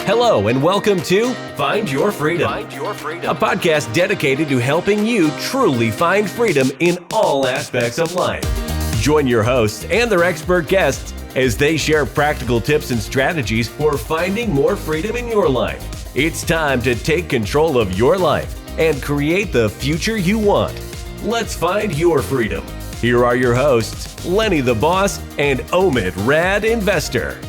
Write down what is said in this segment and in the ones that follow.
Hello and welcome to Find Your Freedom, a podcast dedicated to helping you truly find freedom in all aspects of life. Join your hosts and their expert guests as they share practical tips and strategies for finding more freedom in your life. It's time to take control of your life and create the future you want. Let's find your freedom. Here are your hosts, Lenny the Boss and Omid Rad Investor.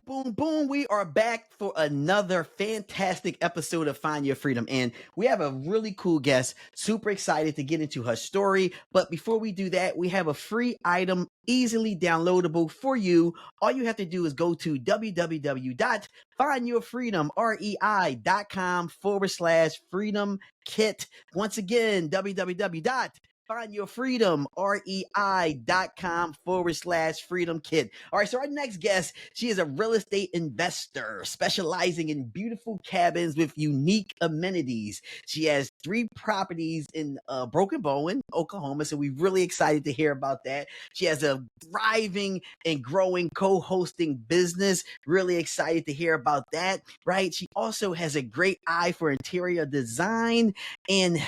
Boom, boom. We are back for another fantastic episode of Find Your Freedom. And we have a really cool guest. Super excited to get into her story. But before we do that, we have a free item easily downloadable for you. All you have to do is go to www.findyourfreedom.com/freedom kit. Once again, www.findyourfreedom.com/freedom kit. All right, so our next guest, she is a real estate investor specializing in beautiful cabins with unique amenities. She has 3 properties in Broken Bow, Oklahoma, so we're really excited to hear about that. She has a thriving and growing co-hosting business. Really excited to hear about that, right? She also has a great eye for interior design, and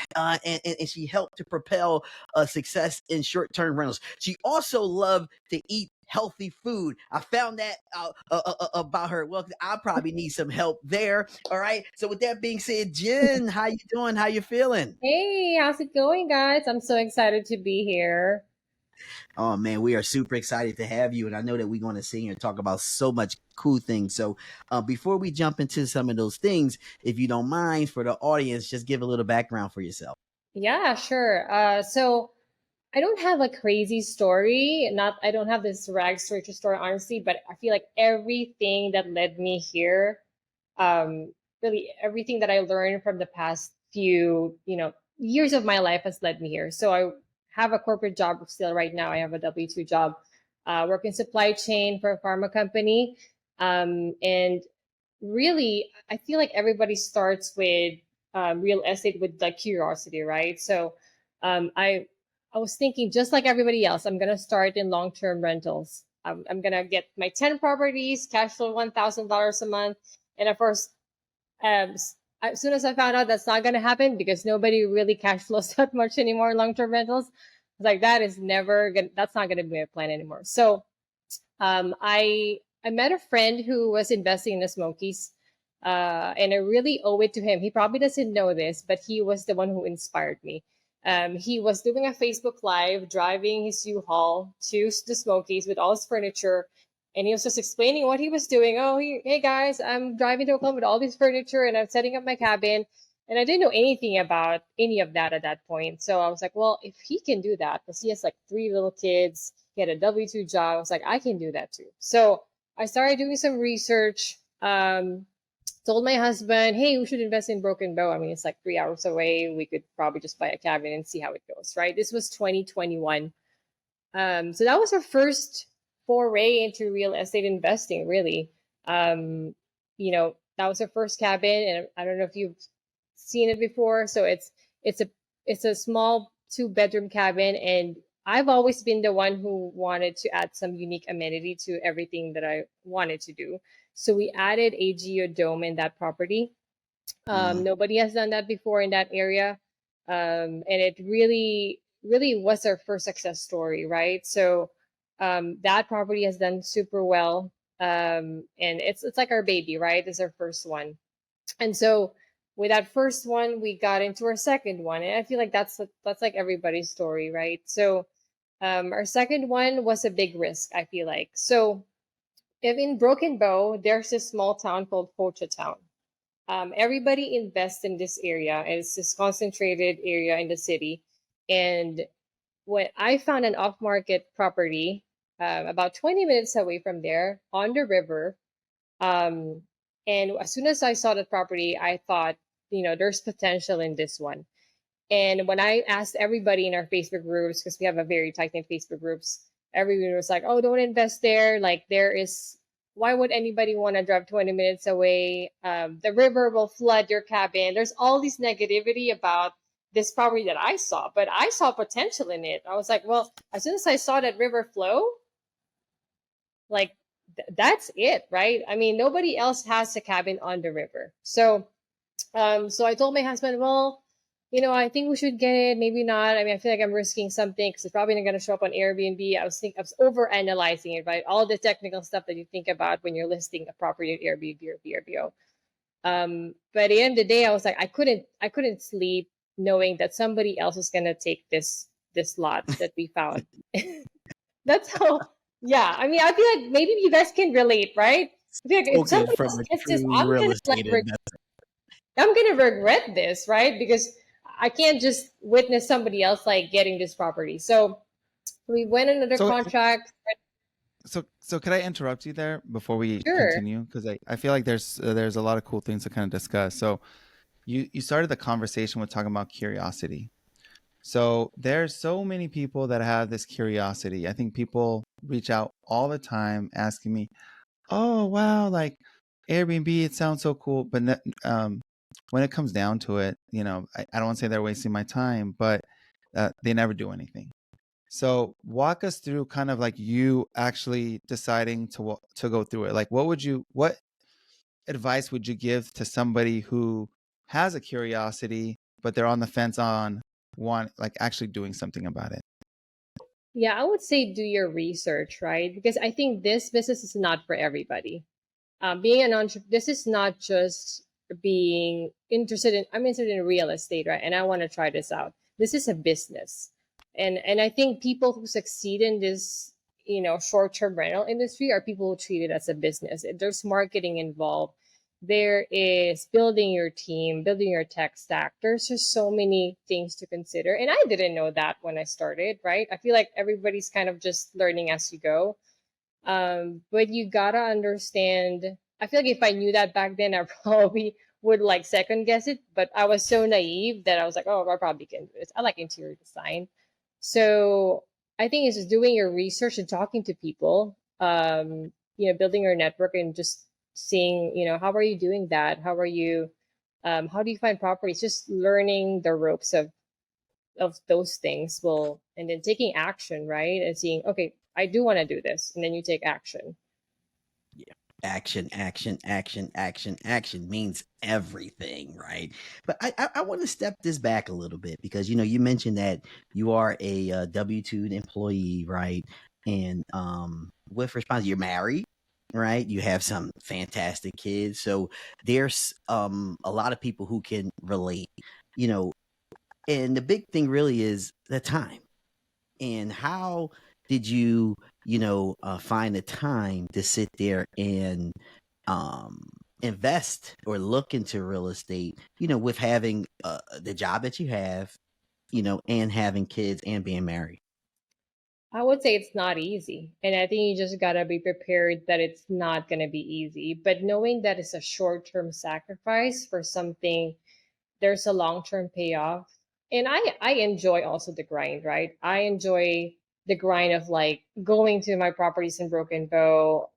she helped to propel success in short-term rentals. She also loved to eat healthy food. I found that out about her. Well, I probably need some help there. All right. So with that being said, Jen, how you doing? How you feeling? Hey, how's it going, guys? I'm so excited to be here. Oh man, we are super excited to have you, and I know that we're going to sit here and talk about so much cool things. So before we jump into some of those things, if you don't mind, for the audience, just give a little background for yourself. Yeah, sure. So I don't have a crazy story. I don't have this rags to riches story, honestly, but I feel like everything that led me here, really everything that I learned from the past few, years of my life has led me here. So I have a corporate job still right now. I have a W-2 job, work in supply chain for a pharma company. And really, I feel like everybody starts with real estate with like curiosity, right? So I was thinking, just like everybody else, I'm gonna start in long-term rentals. I'm gonna get my 10 properties, cash flow $1,000 a month, and of course, as soon as I found out that's not gonna happen because nobody really cash flows that much anymore in long-term rentals, I was like, that's not gonna be my plan anymore. So I met a friend who was investing in the Smokies, and I really owe it to him. He probably doesn't know this, but he was the one who inspired me. He was doing a Facebook Live, driving his U-Haul to the Smokies with all his furniture, and he was just explaining what he was doing. Oh, hey guys, I'm driving to Oklahoma with all this furniture, and I'm setting up my cabin. And I didn't know anything about any of that at that point. So I was like, well, if he can do that, because he has like 3 little kids, he had a W-2 job, I was like, I can do that too. So I started doing some research, told my husband, hey, we should invest in Broken Bow. I mean, it's like 3 hours away. We could probably just buy a cabin and see how it goes, right? This was 2021. So that was our first foray into real estate investing, really. That was our first cabin, and I don't know if you've seen it before. So it's a small 2-bedroom cabin, and I've always been the one who wanted to add some unique amenity to everything that I wanted to do. So we added a geodome in that property. Nobody has done that before in that area. And it really, really was our first success story, right? So that property has done super well. And it's like our baby, right? It's our first one. And so with that first one, we got into our second one. And I feel like that's like everybody's story, right? So our second one was a big risk, I feel like. So if in Broken Bow, there's this small town called Town. Everybody invests in this area. It's this concentrated area in the city. And when I found an off-market property about 20 minutes away from there on the river, and as soon as I saw the property, I thought, there's potential in this one. And when I asked everybody in our Facebook groups, because we have a very tight-knit Facebook groups, everyone was like, oh, don't invest there. Like why would anybody want to drive 20 minutes away? The river will flood your cabin. There's all this negativity about this property that I saw, but I saw potential in it. I was like, well, as soon as I saw that river flow, like that's it, right? I mean, nobody else has a cabin on the river. So so I told my husband, well, I think we should get it. Maybe not. I mean, I feel like I'm risking something because it's probably not going to show up on Airbnb. I was over analyzing it, right? All the technical stuff that you think about when you're listing a property at Airbnb or VRBO. But at the end of the day, I was like, I couldn't sleep knowing that somebody else was going to take this lot that we found. That's how. Yeah, I mean, I feel like maybe you guys can relate, right? I feel like if Spoken somebody from else a gets this, true real estate investor. I'm gonna regret this, right? Because I can't just witness somebody else like getting this property. So we went another So contract. so could I interrupt you there before we Sure. continue? Because I feel like there's a lot of cool things to kind of discuss. So you started the conversation with talking about curiosity. So there's so many people that have this curiosity. I think people reach out all the time asking me, "Oh wow, like Airbnb, it sounds so cool." But when it comes down to it, I don't want to say they're wasting my time, but they never do anything. So walk us through kind of like you actually deciding to go through it. Like, what advice would you give to somebody who has a curiosity, but they're on the fence on like actually doing something about it? Yeah, I would say do your research, right? Because I think this business is not for everybody. Being an entrepreneur, this is not just being interested in. I'm interested in real estate, right? And I want to try this out. This is a business, and I think people who succeed in this, short-term rental industry are people who treat it as a business. There's marketing involved. There is building your team, building your tech stack. There's just so many things to consider, and I didn't know that when I started, right? I feel like everybody's kind of just learning as you go. But you gotta understand. I feel like if I knew that back then, I probably would like second guess it. But I was so naive that I was like, oh, I probably can do this. I like interior design. So I think it's just doing your research and talking to people, building your network and just seeing, how are you doing that? How do you find properties? Just learning the ropes of those things and then taking action, right? And seeing, okay, I do want to do this. And then you take action. Yeah. Action, action, action, action, action means everything, right? But I want to step this back a little bit because you mentioned that you are a W-2 employee, right? And with response, you're married, right? You have some fantastic kids, so there's a lot of people who can relate, you know. And the big thing really is the time. And how did you find the time to sit there and um invest or look into real estate, with having the job that you have, and having kids and being married? I would say it's not easy. And I think you just got to be prepared that it's not going to be easy. But knowing that it's a short term sacrifice for something, there's a long term payoff. And I enjoy also the grind, right? I enjoy the grind of like going to my properties in Broken Bow,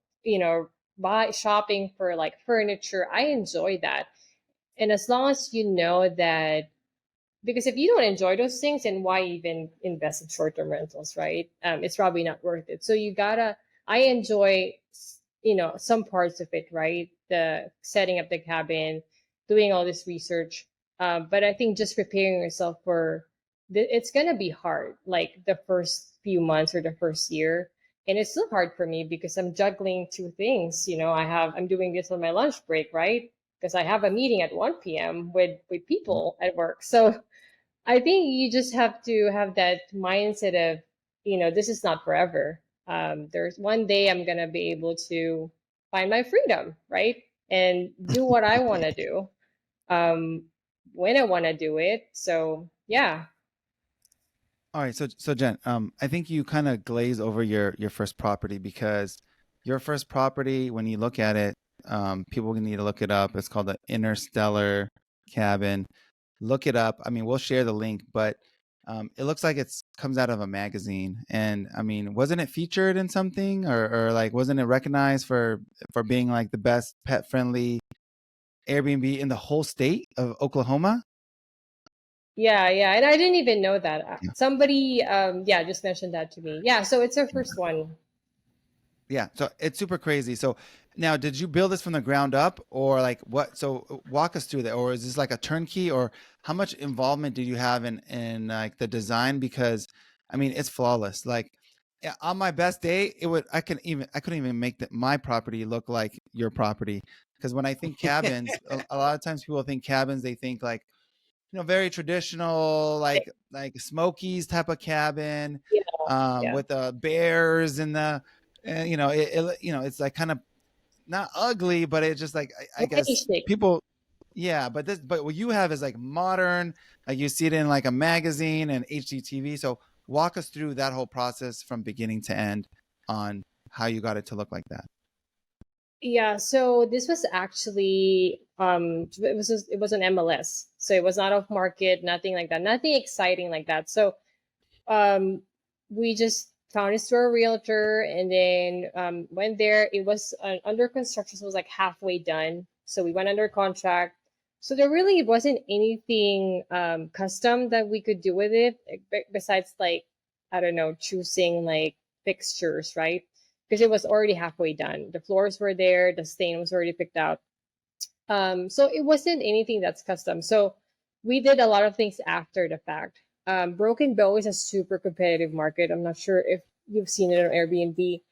buy shopping for like furniture. I enjoy that. And as long as you know that, because if you don't enjoy those things, then why even invest in short-term rentals, right? It's probably not worth it. So I enjoy, some parts of it, right? The setting up the cabin, doing all this research. But I think just preparing yourself it's going to be hard, like the first few months or the first year. And it's still hard for me because I'm juggling two things. I'm doing this on my lunch break, right? Because I have a meeting at 1 p.m. with people at work. So I think you just have to have that mindset of, this is not forever. There's one day I'm going to be able to find my freedom, right? And do what I want to do um, when I want to do it. So, yeah. All right, so Jen, I think you kind of glaze over your first property because your first property, when you look at it, people need to look it up. It's called the Interstellar Cabin. Look it up. I mean, we'll share the link, but it looks like it comes out of a magazine. And I mean, wasn't it featured in something, or like wasn't it recognized for being like the best pet friendly Airbnb in the whole state of Oklahoma? Yeah, yeah. And I didn't even know that. Yeah. Somebody, just mentioned that to me. Yeah, so it's our first one. Yeah, so it's super crazy. So now, did you build this from the ground up, or like what? So walk us through that, or is this like a turnkey, or how much involvement did you have in like the design? Because I mean, it's flawless. Like yeah, on my best day, I couldn't even make my property look like your property. Because when I think cabins, a lot of times people think cabins, they think like very traditional, like Smokies type of cabin, Yeah, yeah. with the bears and the, it's like kind of not ugly, but it's just like I guess Basic. people, yeah. But what you have is like modern, like you see it in like a magazine and HDTV. So walk us through that whole process from beginning to end on how you got it to look like that. Yeah, so this was actually it was an MLS. So it was not off market, nothing like that. Nothing exciting like that. So um we just found it through a realtor and then went there. It was under construction, so it was like halfway done. So we went under contract. So there really wasn't anything custom that we could do with it besides like I don't know, choosing like fixtures, right? Because it was already halfway done. The floors were there, the stain was already picked out. So it wasn't anything that's custom. So we did a lot of things after the fact. Broken Bow is a super competitive market. I'm not sure if you've seen it on Airbnb.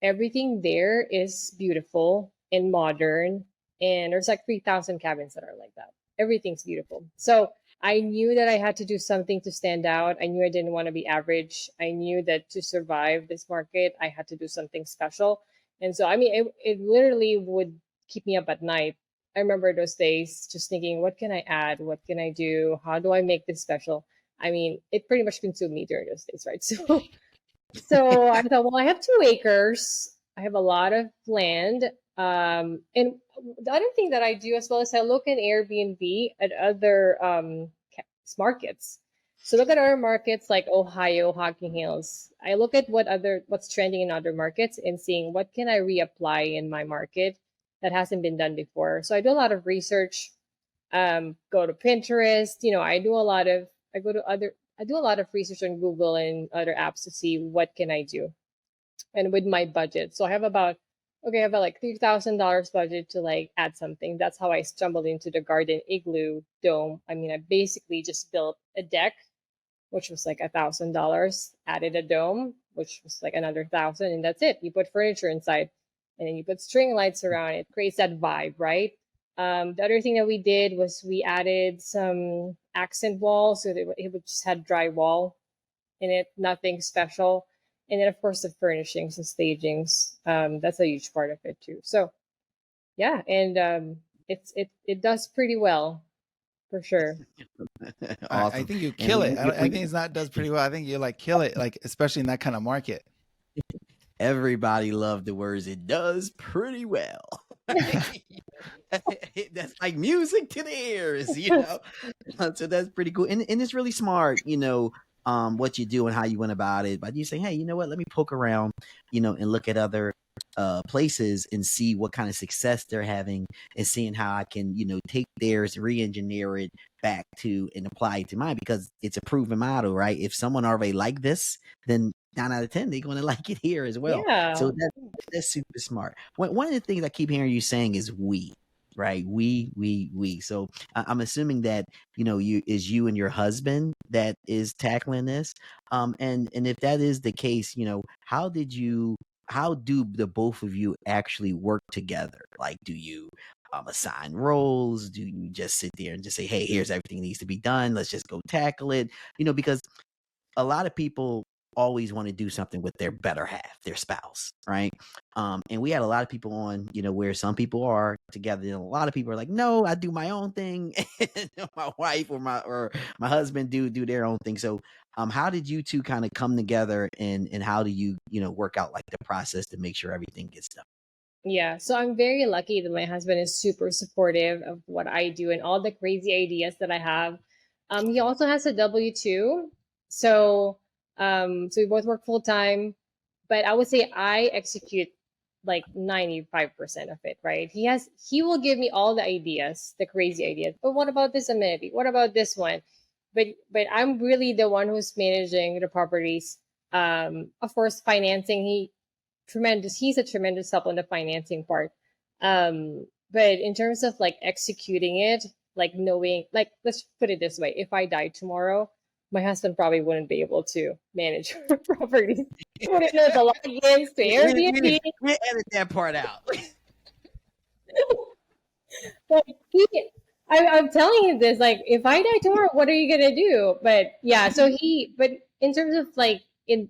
Everything there is beautiful and modern, and there's like 3,000 cabins that are like that. Everything's beautiful. So I knew that I had to do something to stand out. I knew I didn't want to be average. I knew that to survive this market, I had to do something special. And so, I mean, it literally would keep me up at night. I remember those days just thinking, what can I add? What can I do? How do I make this special? I mean, it pretty much consumed me during those days, right? So I thought, well, I have 2 acres. I have a lot of land. And the other thing that I do as well is I look in Airbnb at other markets. So look at other markets like Ohio, Hocking Hills. I look at what's trending in other markets and seeing what can I reapply in my market that hasn't been done before. So I do a lot of research. Go to Pinterest. I do a lot of research on Google and other apps to see what can I do and with my budget. So I have about like $3,000 budget to like add something. That's how I stumbled into the garden igloo dome. I mean, I basically just built a deck, which was like $1,000, added a dome, which was like another 1,000, and that's it. You put furniture inside, and then you put string lights around it. Creates that vibe, right? The other thing that we did was we added some accent walls, so that it would just had drywall in it, nothing special. And then of course the furnishings and stagings. That's a huge part of it too. So yeah, and it does pretty well for sure. I Awesome. think you And kill it. I think it's not does pretty well. I think you like kill it, like especially in that kind of market. everybody loved the words "it does pretty well." That's like music to the ears. So that's pretty cool, and it's really smart, what you do and how you went about it. But you say, hey, you know what? Let me poke around, and look at other places and see what kind of success they're having, and seeing how I can, take theirs, re-engineer it back to and apply it to mine, because it's a proven model, right? If someone already like this, then 9 out of 10 they're going to like it here as well. Yeah. So that's super smart. One of the things I keep hearing you saying is we, right? We. So I'm assuming that you and your husband that is tackling this. And if that is the case, how do the both of you actually work together? Like, do you assign roles? Do you just sit there and just say, hey, here's everything that needs to be done, let's just go tackle it? Because a lot of people always want to do something with their better half, their spouse, right? And we had a lot of people on, where some people are together, and a lot of people are like, no, I do my own thing, and my wife or my husband do their own thing. So, how did you two kind of come together, and how do you work out like the process to make sure everything gets done? Yeah, so I'm very lucky that my husband is super supportive of what I do and all the crazy ideas that I have. He also has a W-2, so so we both work full time, but I would say I execute like 95% of it, right? He will give me all the ideas, the crazy ideas. But what about this amenity? What about this one? But I'm really the one who's managing the properties. Of course, financing. tremendous. He's a tremendous help on the financing part. But in terms of like executing it, like knowing, like let's put it this way: if I died tomorrow, my husband probably wouldn't be able to manage properties. He wouldn't know the logins to Airbnb. We edit that part out. Like I'm telling you this, like if I die tomorrow, what are you gonna do? But yeah, but in terms of like in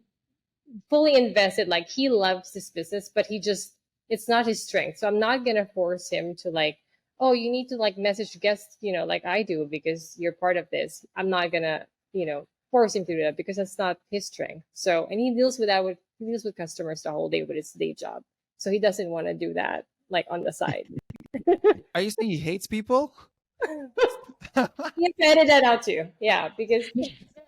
fully invested, like he loves this business, but it's not his strength. So I'm not gonna force him to like, oh, you need to like message guests, like I do because you're part of this. I'm not gonna, force him to do that because that's not his strength. So and he deals with customers the whole day with his day job. So he doesn't want to do that like on the side. Are you saying he hates people? You edit that out too. Yeah, because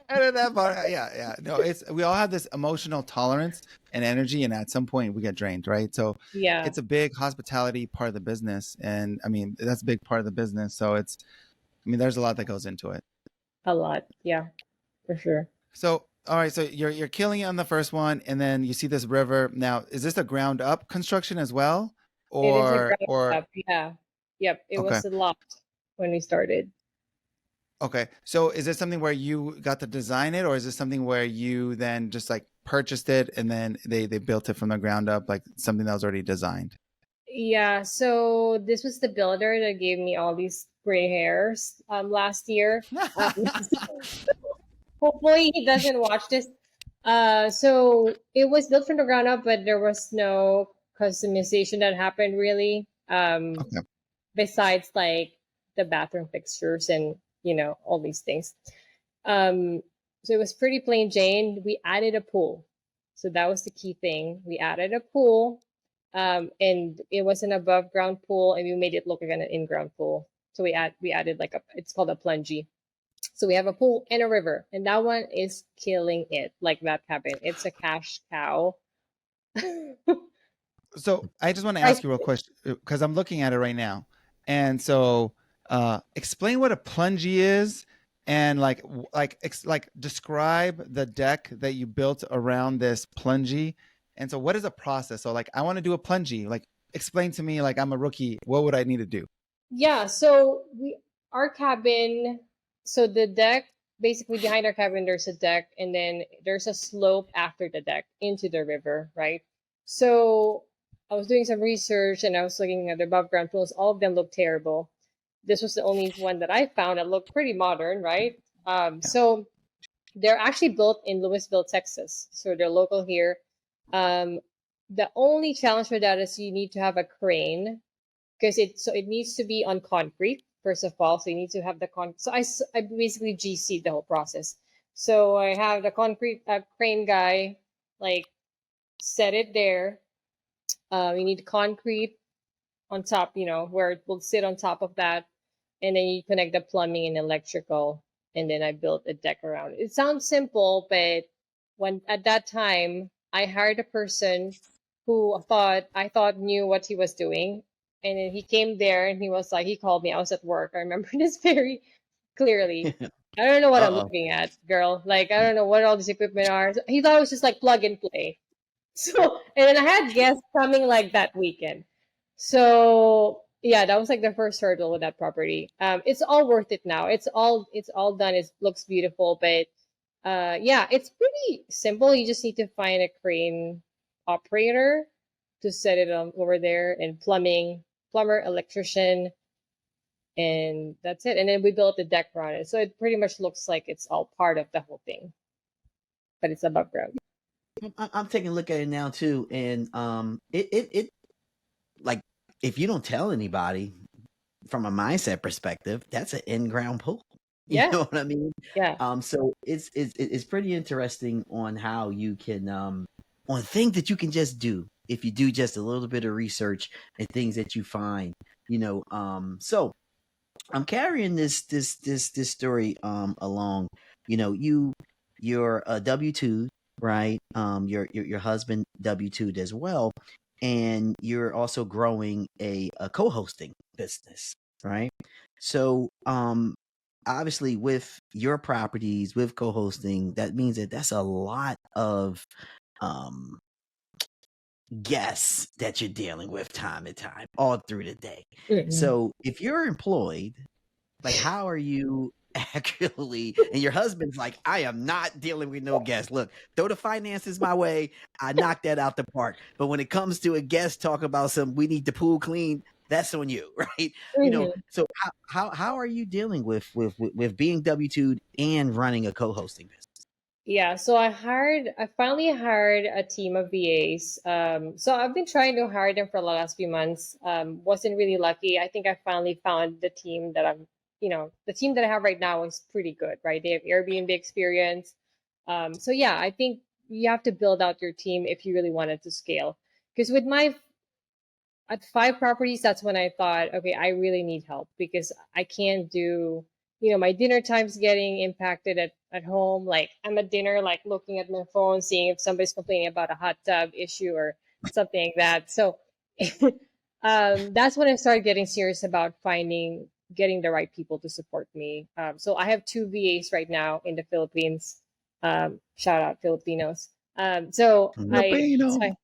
Edit that part. Yeah. No, we all have this emotional tolerance and energy, and at some point we get drained, right? So yeah, it's a big hospitality part of the business, and I mean that's a big part of the business. So there's a lot that goes into it. a lot. Yeah, for sure. So all right, so you're killing it on the first one, and then you see this river. Now, is this a ground up construction as well, It is a or ground up. Yeah. Yep. It okay? was a lot when we started. Okay. So is this something where you got to design it, or is this something where you then just like purchased it and then they built it from the ground up, like something that was already designed? Yeah. So this was the builder that gave me all these gray hairs last year. Hopefully he doesn't watch this. So it was built from the ground up, but there was no customization that happened really. Okay. Besides like the bathroom fixtures and all these things. So it was pretty plain Jane. We added a pool, so that was the key thing. We added a pool, and it was an above ground pool, and we made it look like an in ground pool. So we added like it's called a plungy. So we have a pool and a river, and that one is killing it. Like that cabin, it's a cash cow. So I just want to ask you real quick because I'm looking at it right now, and so explain what a plungy is, and like describe the deck that you built around this plungy. And so, what is a process? So, like, I want to do a plungy. Like, explain to me. Like, I'm a rookie. What would I need to do? Yeah. So our cabin. So the deck, basically behind our cabin, there's a deck, and then there's a slope after the deck into the river, right? So I was doing some research and I was looking at the above ground pools. All of them look terrible. This was the only one that I found that looked pretty modern, right? So they're actually built in Louisville, Texas. So they're local here. The only challenge with that is you need to have a crane because it needs to be on concrete, first of all. So you need to have the So I basically GC'd the whole process. So I have the concrete crane guy, like set it there. You need concrete on top, where it will sit on top of that. And then you connect the plumbing and electrical. And then I built a deck around it. It sounds simple, but at that time, I hired a person who I thought knew what he was doing. And then he came there and he called me. I was at work. I remember this very clearly. I don't know what I'm looking at, girl. Like, I don't know what all this equipment are. So he thought it was just like plug and play. So, and then I had guests coming like that weekend. So yeah, that was like the first hurdle with that property. It's all worth it now. It's all done. It looks beautiful, but yeah, it's pretty simple. You just need to find a crane operator to set it over there, and plumber, electrician, and that's it. And then we built the deck around it, so it pretty much looks like it's all part of the whole thing, but it's above ground. I'm taking a look at it now too, and it like if you don't tell anybody from a mindset perspective, that's an in-ground pool. You know what I mean? Yeah. So it's pretty interesting on how you can on things that you can just do if you do just a little bit of research and things that you find. So I'm carrying this story along. You're a W-2, right? Your husband W-2'd as well, and you're also growing a co-hosting business, right? So obviously with your properties, with co-hosting, that means that's a lot of guests that you're dealing with time and time all through the day. Mhm. So if you're employed, like how are you actually, and your husband's like, I am not dealing with no guests. Look, throw the finances my way, I knock that out the park. But when it comes to a guest talk about some, we need the pool clean, that's on you, right? Mhm. So how are you dealing with being W2 and running a co-hosting business? Yeah, so I finally hired a team of VAs. So I've been trying to hire them for the last few months. Wasn't really lucky. I think I finally found the team that the team that I have right now is pretty good, right? They have Airbnb experience. So yeah, I think you have to build out your team if you really wanted to scale. Because with my at 5 properties, that's when I thought, okay, I really need help because I can't do, my dinner time's getting impacted at home. Like I'm at dinner, like looking at my phone, seeing if somebody's complaining about a hot tub issue or something like that. So that's when I started getting serious about getting the right people to support me. So I have 2 VAs right now in the Philippines. Shout out Filipinos. So Filipino. I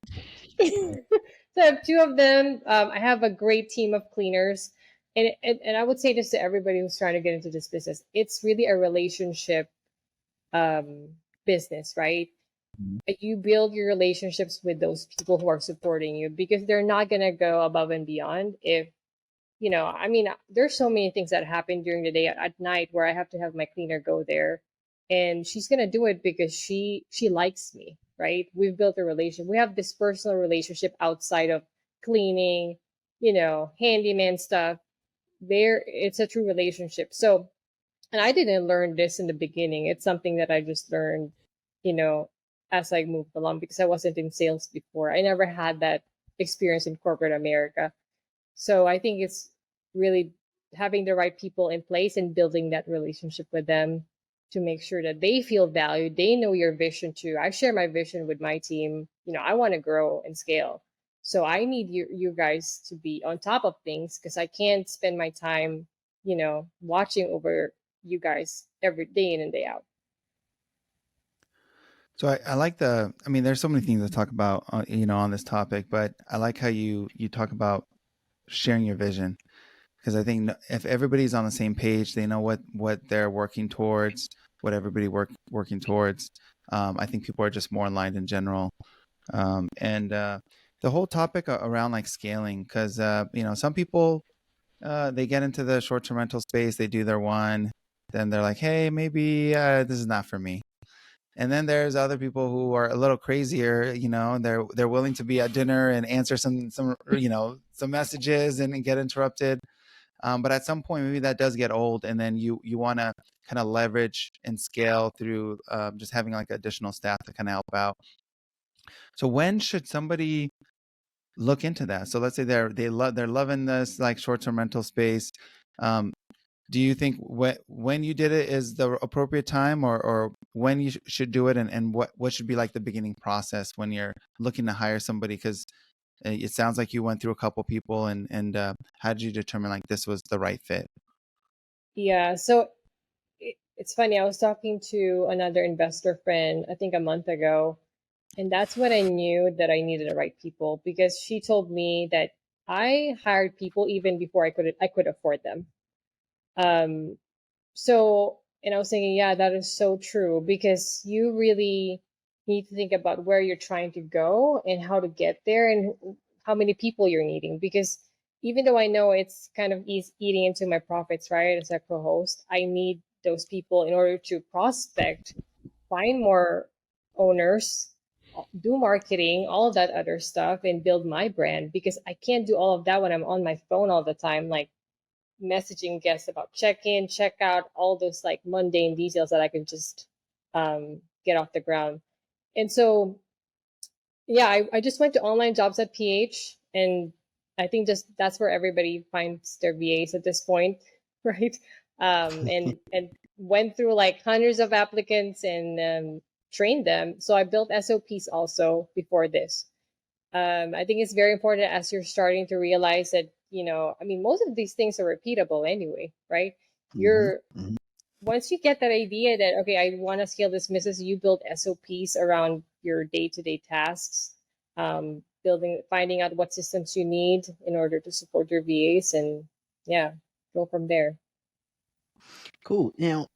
so I have 2 of them. I have a great team of cleaners. And I would say this to everybody who's trying to get into this business. It's really a relationship um, business, right? You build your relationships with those people who are supporting you because they're not going to go above and beyond if, I mean, there's so many things that happen during the day at night where I have to have my cleaner go there, and she's gonna do it because she likes me, right? We've built a relationship. We have this personal relationship outside of cleaning, handyman stuff. It's a true relationship. So, and I didn't learn this in the beginning. It's something that I just learned, you know, as I moved along because I wasn't in sales before. I never had that experience in corporate America. So I think it's really having the right people in place and building that relationship with them to make sure that they feel valued. They know your vision too. I share my vision with my team. I want to grow and scale. So I need you guys to be on top of things because I can't spend my time, watching over you guys every day in and day out. So I like I mean, there's so many things to talk about, on this topic, but I like how you talk about sharing your vision, because I think if everybody's on the same page, they know what they're working towards, what everybody working towards. I think people are just more aligned in general. And the whole topic around like scaling, because some people they get into the short-term rental space, they do their one, then they're like, hey, maybe this is not for me. And then there's other people who are a little crazier, they're willing to be at dinner and answer some messages and get interrupted. But at some point, maybe that does get old, and then you want to kind of leverage and scale through just having like additional staff to kind of help out. So when should somebody look into that? So let's say they're loving this like short-term rental space. Do you think when you did it is the appropriate time, or when you should do it, and what should be like the beginning process when you're looking to hire somebody? Because it sounds like you went through a couple people, and how did you determine like this was the right fit? Yeah. So it's funny. I was talking to another investor friend, I think a month ago, and that's when I knew that I needed the right people because she told me that I hired people even before I could afford them. Um, so, and I was thinking, yeah, that is so true because you really need to think about where you're trying to go and how to get there and how many people you're needing. Because even though I know it's kind of eating into my profits, right, as a co-host, I need those people in order to prospect, find more owners, do marketing, all that other stuff, and build my brand because I can't do all of that when I'm on my phone all the time, like messaging guests about check-in, check-out, all those like mundane details that I can just get off the ground. And so, yeah, I just went to online jobs at PH, and I think just that's where everybody finds their VAs at this point, right? And went through like hundreds of applicants and trained them. So I built SOPs also before this. I think it's very important as you're starting to realize that, I mean, most of these things are repeatable anyway, right? Mhm, You're mhm. Once you get that idea that, okay, I want to scale this business, you build SOPs around your day-to-day tasks. finding out what systems you need in order to support your VAs, and yeah, go from there. Cool. Now,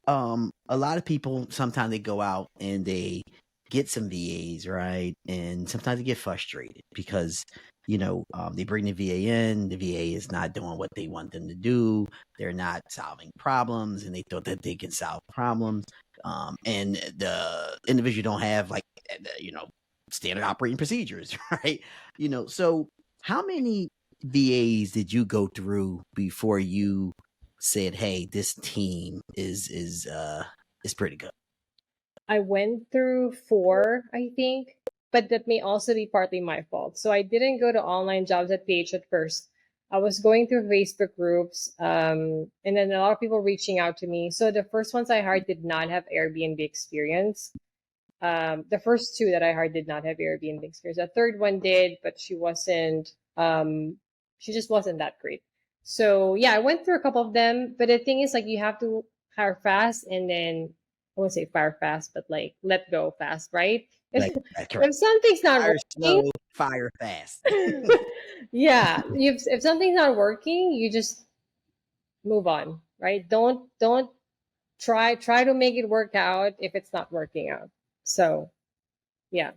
a lot of people sometimes they go out and they get some VAs, right? And sometimes they get frustrated because, they bring the VA in, the VA is not doing what they want them to do. They're not solving problems, and they thought that they can solve problems. And the individual don't have like, standard operating procedures, right? So how many VAs did you go through before you said, "Hey, this team is pretty good"? I went through 4, I think, but that may also be partly my fault. So I didn't go to online jobs at PH at first. I was going through Facebook groups, and then a lot of people reaching out to me. So the first ones I hired did not have Airbnb experience. The first 2 that I hired did not have Airbnb experience. The third one did, but she just wasn't that great. So yeah, I went through a couple of them, but the thing is, like, you have to hire fast, and then I won't say fire fast, but like let go fast, right? Like, correct. If something's not Fire working, slow, fire fast. yeah, if something's not working, you just move on, right? Don't try to make it work out if it's not working out. So yeah.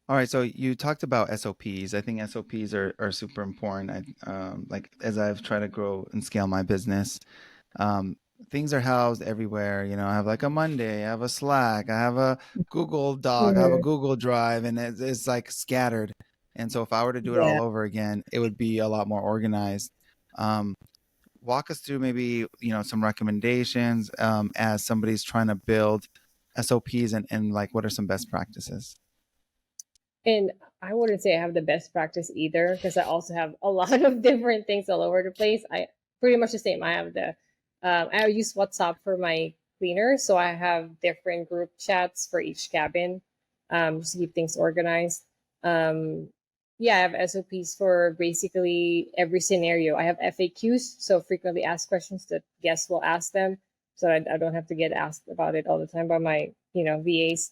All right, so you talked about SOPs. I think SOPs are super important. Like as I've tried to grow and scale my business, things are housed everywhere. I have like a Monday, I have a Slack, I have a Google Doc, I have a Google Drive, and it's like scattered. And so if I were to do it all over again, it would be a lot more organized. Walk us through maybe, some recommendations as somebody's trying to build SOPs and like what are some best practices? And I wouldn't say I have the best practice either, because I also have a lot of different things all over the place. I pretty much the same. I have I use WhatsApp for my cleaner, so I have different group chats for each cabin, just to keep things organized. Yeah, I have SOPs for basically every scenario. I have FAQs, so frequently asked questions that guests will ask them, so I don't have to get asked about it all the time by my VAs.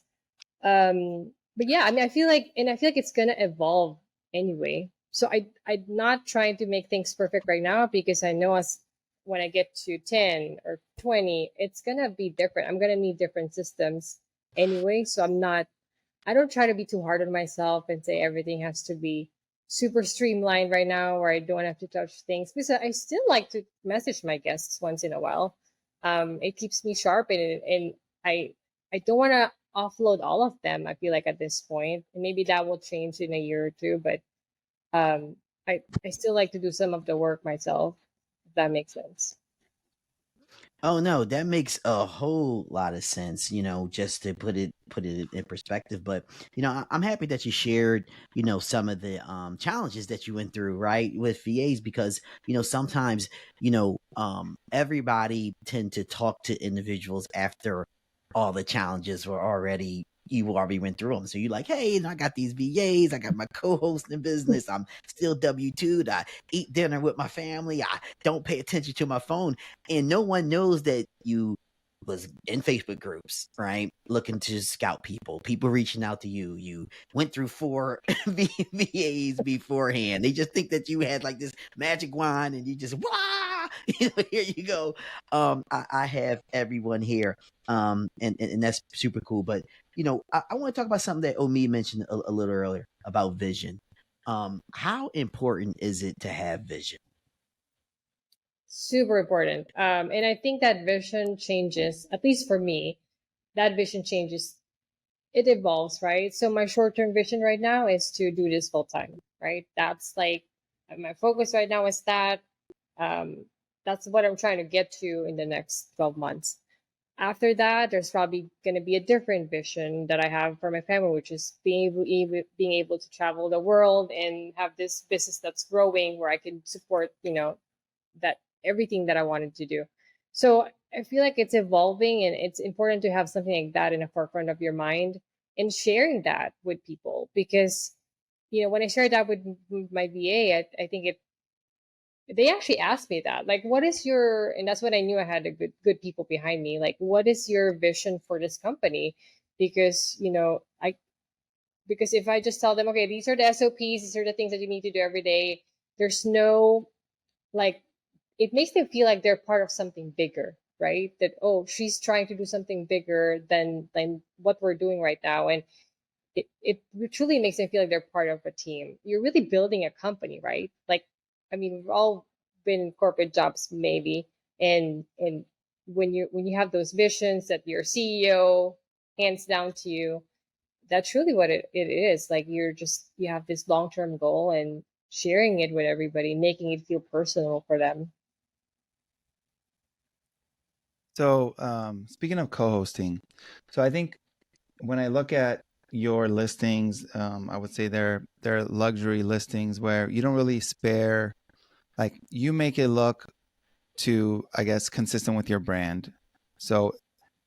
But yeah, I mean, I feel like it's gonna evolve anyway. So I'm not trying to make things perfect right now, because I know when I get to 10 or 20, it's gonna be different. I'm gonna need different systems anyway. So I don't try to be too hard on myself and say everything has to be super streamlined right now, where I don't have to touch things, because I still like to message my guests once in a while. It keeps me sharp, and I don't want to offload all of them, I feel like, at this point. And maybe that will change in a year or two, but I still like to do some of the work myself, if that makes sense. Oh no, that makes a whole lot of sense, just to put it in perspective. But I'm happy that you shared, some of the challenges that you went through, right, with VAs, because sometimes everybody tend to talk to individuals after all the challenges were already you already went through them. So you're like, hey, I got these VAs, I got my co-hosting business, I'm still W2'd, I eat dinner with my family, I don't pay attention to my phone, and no one knows that you was in Facebook groups, right? Looking to scout people reaching out to you. You went through 4 VAs beforehand. They just think that you had like this magic wand and you just, wah, here you go. I have everyone here. And that's super cool. But, I want to talk about something that Omi mentioned a little earlier about vision. How important is it to have vision? Super important. And I think that vision changes, at least for me, that vision changes, it evolves, right? So my short-term vision right now is to do this full time, right? That's like my focus right now is that. That's what I'm trying to get to in the next 12 months. After that, there's probably going to be a different vision that I have for my family, which is being able to travel the world and have this business that's growing, where I can support, that everything that I wanted to do. So I feel like it's evolving, and it's important to have something like that in the forefront of your mind and sharing that with people, because when I shared that with my VA, I think they actually asked me that, like, what is your, and that's when I knew I had a good people behind me, like, what is your vision for this company? Because Because if I just tell them, okay, these are the SOPs, these are the things that you need to do every day, there's no, like, it makes them feel like they're part of something bigger, right? That, oh, she's trying to do something bigger than what we're doing right now. And it truly makes them feel like they're part of a team. You're really building a company, right? Like, I mean, we've all been in corporate jobs maybe, and when you have those visions that your CEO hands down to you, that's really what it is. Like, you have this long-term goal and sharing it with everybody, making it feel personal for them. So, speaking of co-hosting, so I think when I look at your listings, I would say they're luxury listings where you don't really spare, like you make it look to, I guess, consistent with your brand. So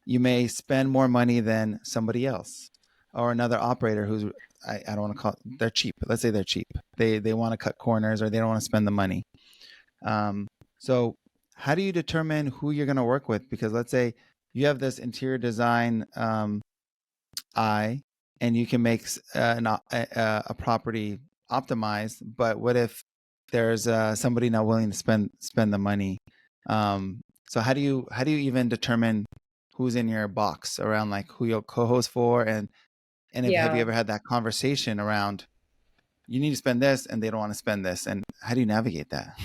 you may spend more money than somebody else or another operator who's, I don't want to call it, they're cheap. Let's say they're cheap. They want to cut corners or they don't want to spend the money. So how do you determine who you're going to work with? Because let's say you have this interior design eye and you can make a property optimized, but what if there's somebody not willing to spend the money? So how do you even determine who's in your box around like who you'll co-host for, and have you Yeah. ever had that conversation around you need to spend this and they don't want to spend this, and how do you navigate that?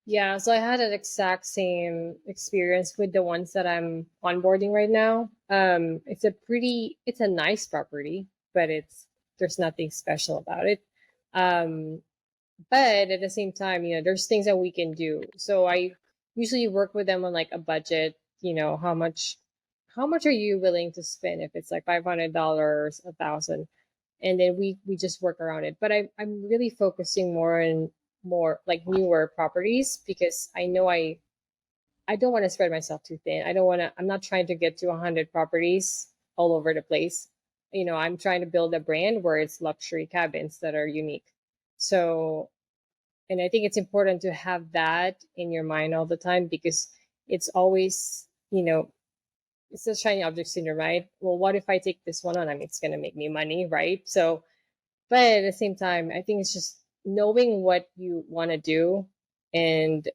Yeah, so I had an exact same experience with the ones that I'm onboarding right now. It's a nice property, but there's nothing special about it. Um, but at the same time, there's things that we can do. So I usually work with them on like a budget. How much are you willing to spend? If it's like $500, 1,000, and then we just work around it. But I'm really focusing more on more like newer properties, because I know I don't want to spread myself too thin. I'm not trying to get to 100 properties all over the place. I'm trying to build a brand where it's luxury cabins that are unique. So, and I think it's important to have that in your mind all the time, because it's always, it's a shiny object syndrome, right? Well, what if I take this one on? I mean, it's going to make me money, right? So, but at the same time, I think it's just knowing what you want to do and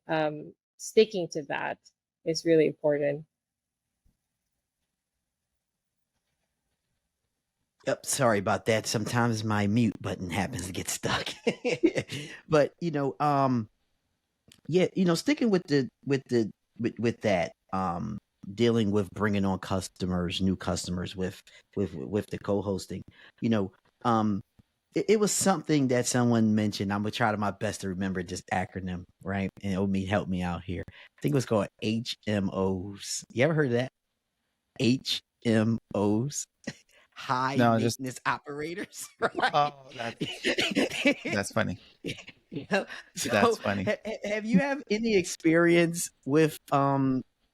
sticking to that is really important. Yep, sorry about that. Sometimes my mute button happens to get stuck. But yeah, sticking with that, dealing with bringing on customers, new customers with the co-hosting, you know, it was something that someone mentioned. I'm gonna try to my best to remember this acronym, right? And help me out here. I think it was called HMOs. You ever heard of that? HMOs, high No, just maintenance operators, right? oh, that's funny. Yeah. That's So, funny. have you have any experience with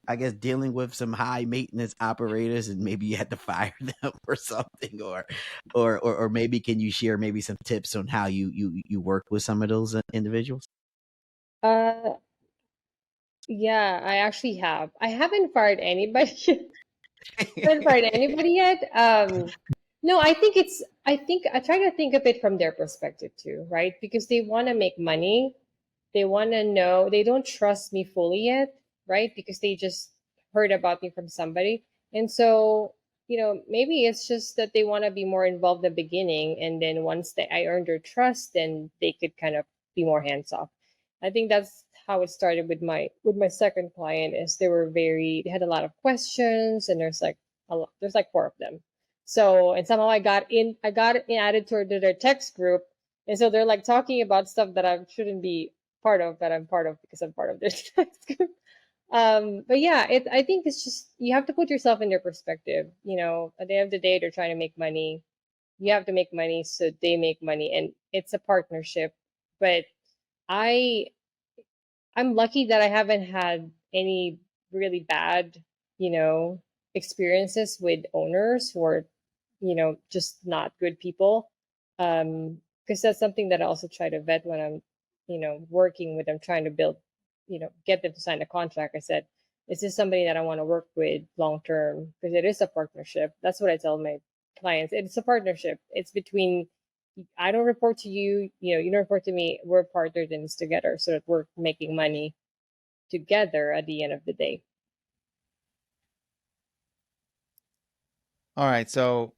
I guess dealing with some high maintenance operators, and maybe you had to fire them or something, or maybe can you share maybe some tips on how you work with some of those individuals? Uh, yeah, I actually have. I haven't fired anybody. Haven't fired anybody yet. No, I think I try to think of it from their perspective too, right? Because they want to make money. They want to know, they don't trust me fully yet, right? Because they just heard about me from somebody. And so, maybe it's just that they want to be more involved in the beginning. And then once I earned their trust, then they could kind of be more hands off. I think that's how it started with my second client. Is they had a lot of questions, and there's like four of them. So, and somehow I got added to their text group. And so they're like talking about stuff that I shouldn't be part of, that I'm part of because I'm part of this text group. But yeah, I think it's just, you have to put yourself in their perspective. At the end of the day, they're trying to make money. You have to make money, so they make money, and it's a partnership. But I I'm lucky that I haven't had any really bad, you know, experiences with owners who are, just not good people. Because that's something that I also try to vet when I'm, working with them, trying to build, get them to sign a contract. I said, is this somebody that I want to work with long term? Because it is a partnership. That's what I tell clients. It's a partnership. It's between, I don't report to you, you don't report to me. We're partnered in this together so that we're making money together at the end of the day. All right. So,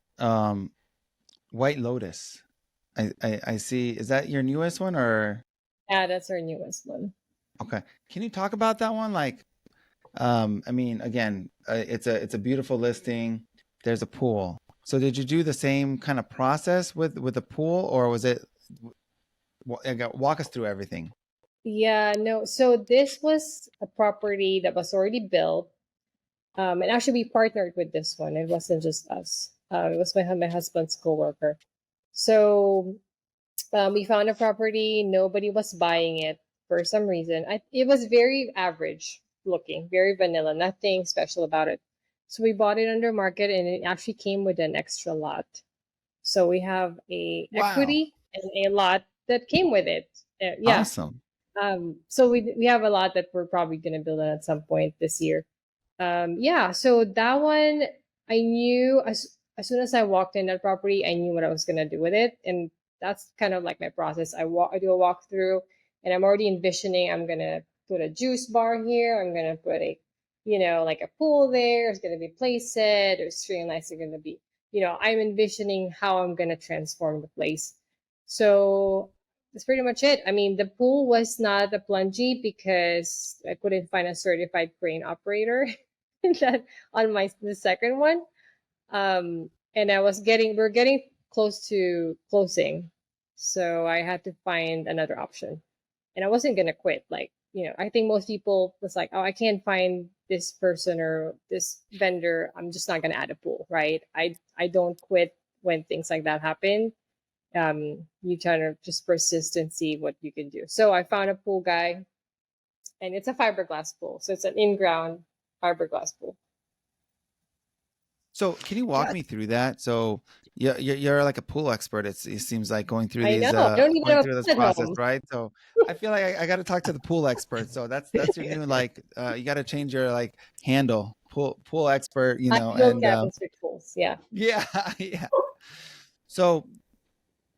White Lotus. I see. Is that your newest one or? Yeah, that's our newest one. Okay. Can you talk about that one? Like, I mean, again, it's a beautiful listing. There's a pool. So did you do the same kind of process with the pool, or was it? Walk us through everything. Yeah, no. So this was a property that was already built. And actually, we partnered with this one. It wasn't just us. It was my husband's coworker. So we found a property. Nobody was buying it for some reason. It was very average looking, very vanilla, nothing special about it. So we bought it under market, and it actually came with an extra lot. So we have a Wow. equity and a lot that came with it. Yeah. Awesome. So we have a lot that we're probably gonna build on at some point this year. Yeah. So that one, I knew as soon as I walked in that property, I knew what I was gonna do with it, and that's kind of like my process. I do a walkthrough, and I'm already envisioning I'm gonna put a juice bar here. I'm gonna put a, like a pool there. It's gonna be place set. Or string lights are gonna be. I'm envisioning how I'm gonna transform the place. So that's pretty much it. I mean, the pool was not a plungy because I couldn't find a certified crane operator that on the second one. And we're getting close to closing. So I had to find another option. And I wasn't gonna quit. Like, I think most people was like, oh, I can't find this person or this vendor. I'm just not gonna add a pool, right? I don't quit when things like that happen. You kind of just persist and see what you can do. So I found a pool guy, and it's a fiberglass pool. So it's an in-ground fiberglass pool. So can you walk me through that? So you're like a pool expert. It seems like going through I these know. I don't even going have a through this pool at process, home. right? So I feel like I got to talk to the pool expert. So that's your new like you got to change your like handle, pool expert, I and build cabins with pools. Yeah. yeah, yeah. So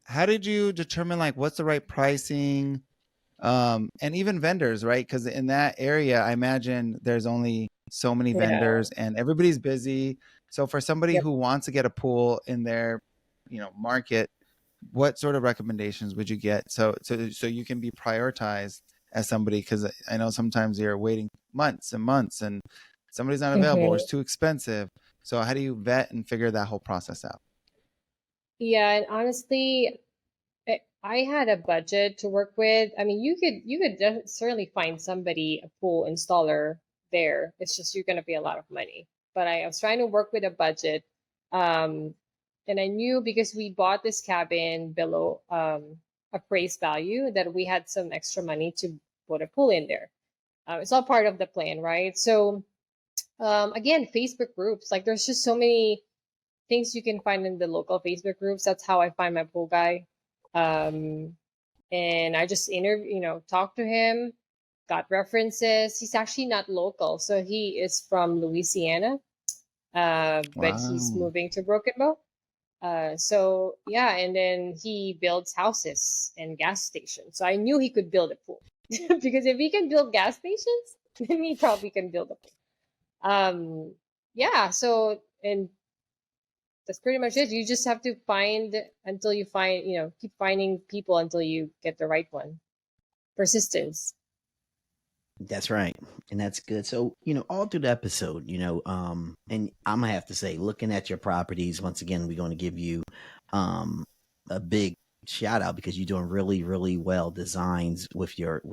how did you determine like what's the right pricing, and even vendors, right? Because in that area, I imagine there's only so many Yeah. vendors and everybody's busy. So for somebody Yep. who wants to get a pool in their, market, what sort of recommendations would you get so you can be prioritized as somebody? Because I know sometimes you're waiting months and months and somebody's not available or it's too expensive. So how do you vet and figure that whole process out? Yeah, and honestly, I had a budget to work with. I mean, you could certainly find somebody, a pool installer there. It's just you're gonna pay a lot of money. But I was trying to work with a budget, and I knew because we bought this cabin below appraised value that we had some extra money to put a pool in there. It's all part of the plan, right? So again, Facebook groups, like there's just so many things you can find in the local Facebook groups. That's how I find my pool guy. And I just talked to him, got references. He's actually not local, so he is from Louisiana, but he's Wow. moving to Broken Bow. So yeah, and then he builds houses and gas stations. So I knew he could build a pool because if he can build gas stations, then he probably can build a pool. Yeah. So and that's pretty much it. You just have to find until you find, keep finding people until you get the right one. Persistence. That's right. And that's good. So, all through the episode, and I'm gonna have to say, looking at your properties, once again, we're gonna give you a big shout out because you're doing really, really well designs with your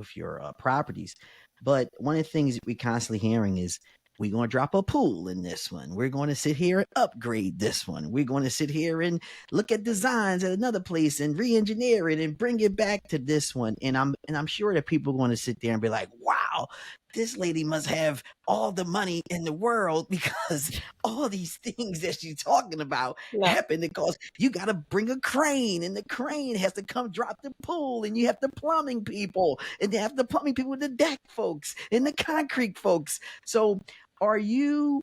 properties. But one of the things we constantly hearing is we're going to drop a pool in this one. We're going to sit here and upgrade this one. We're going to sit here and look at designs at another place and re-engineer it and bring it back to this one. And I'm sure that people are going to sit there and be like, wow, this lady must have all the money in the world because all these things that she's talking about happen because you got to bring a crane and the crane has to come drop the pool and you have the plumbing people and they have the plumbing people, the deck folks and the concrete folks. So are you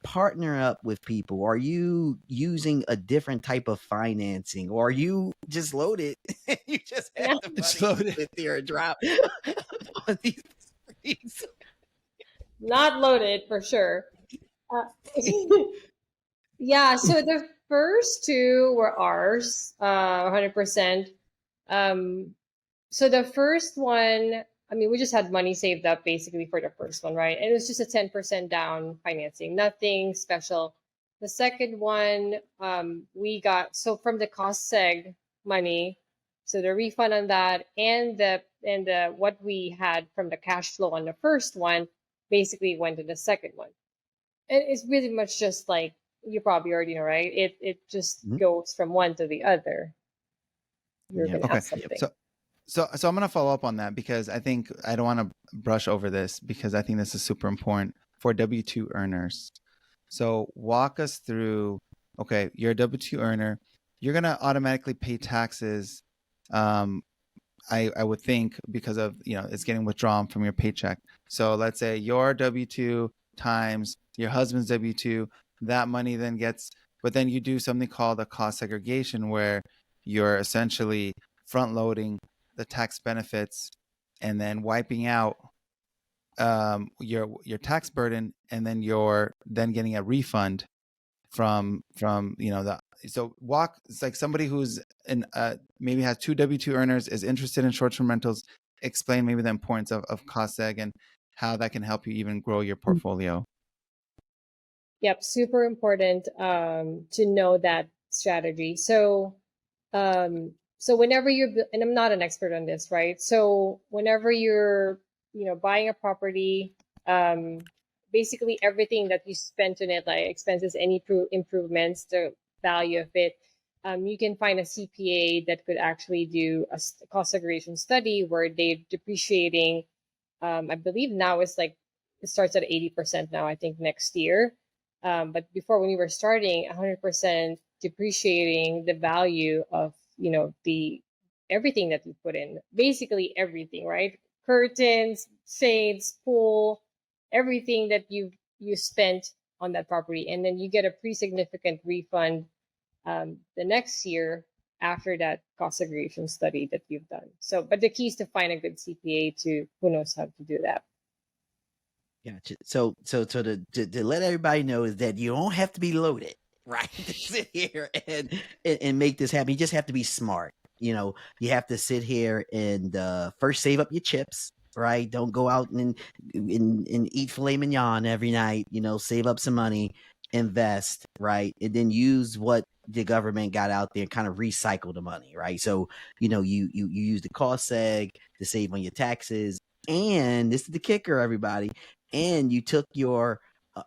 partner up with people? Are you using a different type of financing, or are you just loaded? You just have No, the It's money loaded. with your drop on these properties? not loaded for sure. Uh, yeah, so the first two were ours, 100%. Um, so the first one, I mean, we just had money saved up basically for the first one, right? And it was just a 10% down financing, nothing special. The second one, we got so from the cost seg money, so the refund on that and the what we had from the cash flow on the first one basically went to the second one. And it's really much just like you probably already know, right? It just Mhm. goes from one to the other. You're Yep. gonna Okay. ask something. So I'm going to follow up on that because I think I don't want to brush over this because I think this is super important for W-2 earners. So walk us through, okay, you're a W-2 earner. You're going to automatically pay taxes, I would think, because of, it's getting withdrawn from your paycheck. So let's say your W-2 times your husband's W-2, that money then gets, but then you do something called a cost segregation where you're essentially front loading the tax benefits and then wiping out your tax burden, and then you're then getting a refund from the so walk it's like somebody who's in maybe has two W-2 earners, is interested in short-term rentals. Explain maybe the importance of cost seg and how that can help you even grow your portfolio. Yep, super important to know that strategy. So whenever and I'm not an expert on this, right? So whenever you're, buying a property, basically everything that you spent on it, like expenses, any improvements, the value of it, you can find a CPA that could actually do a cost segregation study where they're depreciating. I believe now it's like it starts at 80% now. I think next year. But before, when you were starting, 100% depreciating the value of the everything that you put in, basically everything, right? Curtains, shades, pool, everything that you spent on that property, and then you get a pretty significant refund the next year after that cost segregation study that you've done. So, but the key is to find a good CPA to who knows how to do that. Gotcha. So to let everybody know is that you don't have to be loaded, right? To sit here and make this happen. You just have to be smart. You have to sit here and first save up your chips, right? Don't go out and eat filet mignon every night. Save up some money, invest, right? And then use what the government got out there and kind of recycle the money, right? So, you use the cost seg to save on your taxes. And this is the kicker, everybody, and you took your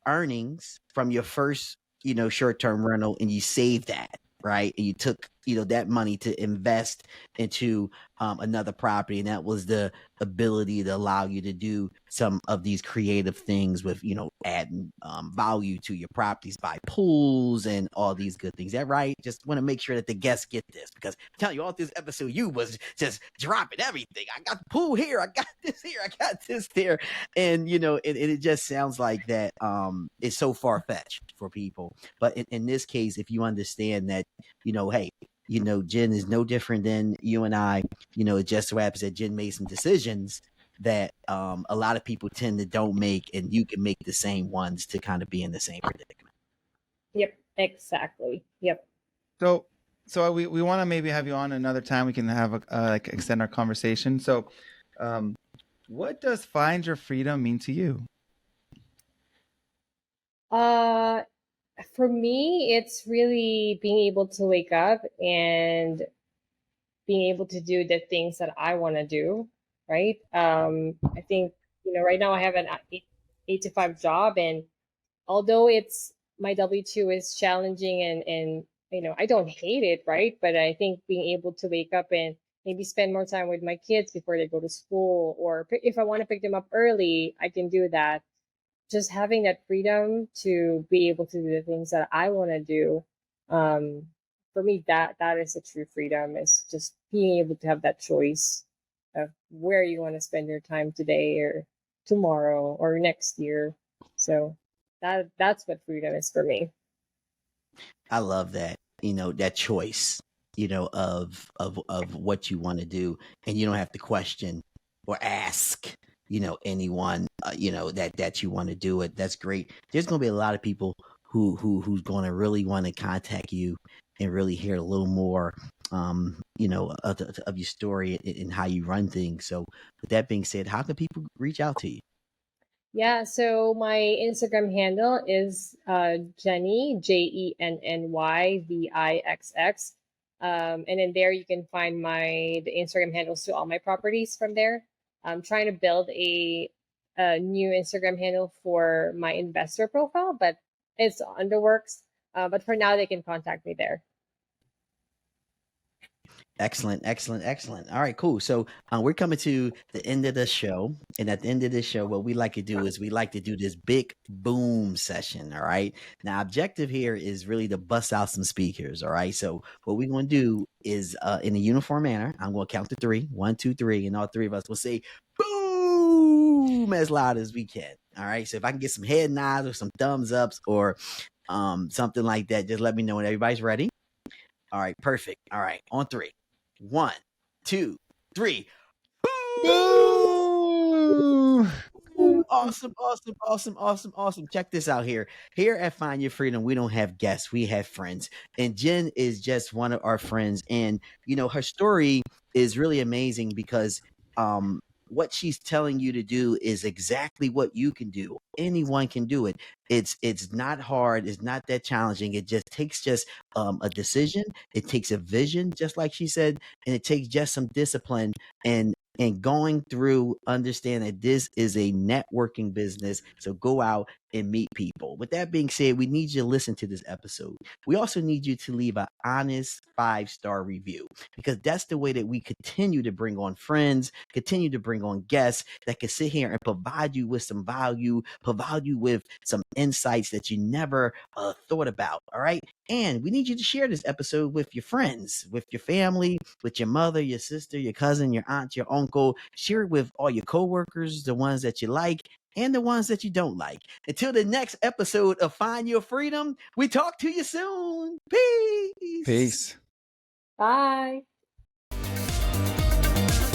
earnings from your first, short-term rental, and you saved that, right? And you took, that money to invest into another property, and that was the ability to allow you to do some of these creative things with, adding value to your properties, buy pools and all these good things. Is that right? Just want to make sure that the guests get this, because I'm telling you, all this episode, you was just dropping everything. I got the pool here, I got this here, I got this there, and it just sounds like that it's so far-fetched for people. But in this case, if you understand that, hey, Jen is no different than you and I. It just so happens that Jen made some decisions that a lot of people tend to don't make, and you can make the same ones to kind of be in the same predicament. Yep, exactly. Yep. So we want to maybe have you on another time. We can have like extend our conversation. So what does find your freedom mean to you? For me, it's really being able to wake up and being able to do the things that I want to do, right? I think, right now I have an 8 to 5 job, and although it's my W-2 is challenging and I don't hate it, right? But I think being able to wake up and maybe spend more time with my kids before they go to school, or if I want to pick them up early, I can do that. Just having that freedom to be able to do the things that I want to do, for me, that is a true freedom. Is just being able to have that choice of where you want to spend your time today or tomorrow or next year. So That's what freedom is for me. I love that. That choice, of what you want to do, and you don't have to question or ask, anyone, that you want to do it. That's great. There's going to be a lot of people who's going to really want to contact you and really hear a little more, of your story and how you run things. So, with that being said, how can people reach out to you? Yeah, so my Instagram handle is Jenny, JENNYVIXX. And in there you can find the Instagram handles to all my properties from there. I'm trying to build a new Instagram handle for my investor profile, but it's on the works. But for now, they can contact me there. Excellent. All right, cool. So we're coming to the end of the show. And at the end of this show, what we like to do is we like to do this big boom session. All right. Now, objective here is really to bust out some speakers. All right. So what we're going to do is in a uniform manner, I'm going to count to 3. 1, 2, 3. And all 3 of us will say boom as loud as we can. All right. So if I can get some head nods or some thumbs ups or something like that, just let me know when everybody's ready. All right. Perfect. All right. On 3. 1, 2, 3. Boom! Awesome. Check this out here. Here at Find Your Freedom, we don't have guests, we have friends. And Jen is just one of our friends. And, her story is really amazing because what she's telling you to do is exactly what you can do. Anyone can do it. It's not hard. It's not that challenging. It just takes a decision. It takes a vision, just like she said, and it takes just some discipline and going through, understand that this is a networking business. So go out and meet people. With that being said, we need you to listen to this episode. We also need you to leave an honest 5-star review, because that's the way that we continue to bring on friends, continue to bring on guests that can sit here and provide you with some value, provide you with some insights that you never thought about. All right. And we need you to share this episode with your friends, with your family, with your mother, your sister, your cousin, your aunt, your uncle. Share it with all your coworkers, the ones that you like and the ones that you don't like. Until the next episode of Find Your Freedom, we talk to you soon. Peace. Bye.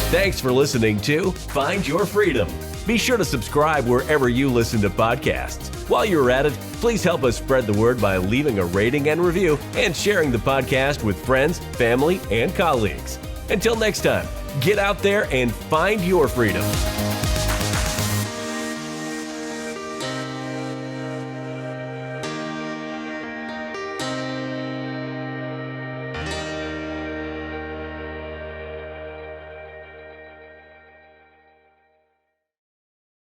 Thanks for listening to Find Your Freedom. Be sure to subscribe wherever you listen to podcasts. While you're at it, please help us spread the word by leaving a rating and review and sharing the podcast with friends, family, and colleagues. Until next time, get out there and find your freedom.